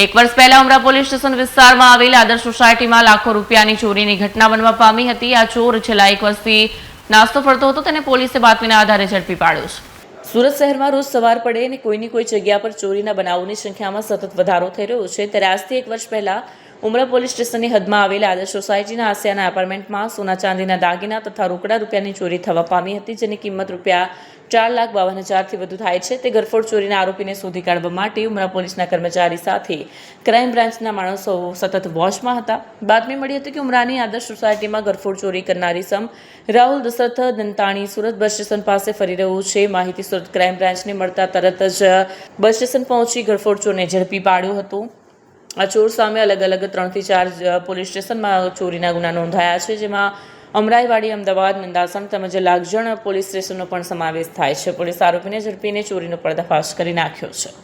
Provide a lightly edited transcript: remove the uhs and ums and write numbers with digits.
એક વર્ષ પહેલા ઉમરા પોલીસ સ્ટેશન વિસ્તારમાં આવેલ આદર્શ સોસાયટીમાં લાખો રૂપિયાની ચોરીની ઘટના બનવા પામી હતી। આ ચોર છેલ્લા એક વર્ષથી નાસ્તો ફરતો હતો, તેને પોલીસે બાતમીના આધારે ઝડપી પાડ્યો છે। સુરત શહેરમાં રોજ સવાર પડે અને કોઈની કોઈ જગ્યા પર ચોરીના બનાવોની સંખ્યામાં સતત વધારો થઈ રહ્યો છે। ત્યારે આજથી એક વર્ષ પહેલા ઉમરા પોલીસ સ્ટેશનની હદમાં આવેલા આદર્શ સોસાયટીના આસિયાના એપાર્ટમેન્ટમાં સોના ચાંદીના દાગીના તથા રોકડા રૂપિયાની ચોરી થવા પામી હતી, જેની કિંમત રૂપિયા 4,52,000થી વધુ થાય છે। તે ગરફોડ ચોરીના આરોપીને શોધી કાઢવા માટે ઉમરા પોલીસના કર્મચારી સાથે ક્રાઇમ બ્રાન્ચના માણસો સતત વોચમાં હતા। બાતમી મળી હતી કે ઉમરાની આદર્શ સોસાયટીમાં ગરફોડ ચોરી કરનાર ઇસમ રાહુલ દશરથ દંતાણી સુરત બસ સ્ટેશન પાસે ફરી રહ્યો છે। માહિતી સુરત ક્રાઇમ બ્રાન્ચને મળતા તરત જ બસ સ્ટેશન પહોંચી ગરફોડ ચોરને ઝડપી પાડ્યો હતો। આ ચોર સામે અલગ અલગ 3 થી 4 પોલીસ સ્ટેશનમાં ચોરીના ગુના નોંધાયા છે, જેમાં અમરાઈવાડી, અમદાવાદ, નંદાસણ તેમજ લાગજણ પોલીસ સ્ટેશનનો પણ સમાવેશ થાય છે। પોલીસ આરોપીને ઝડપીને ચોરીનો પર્દાફાશ કરી નાખ્યો છે।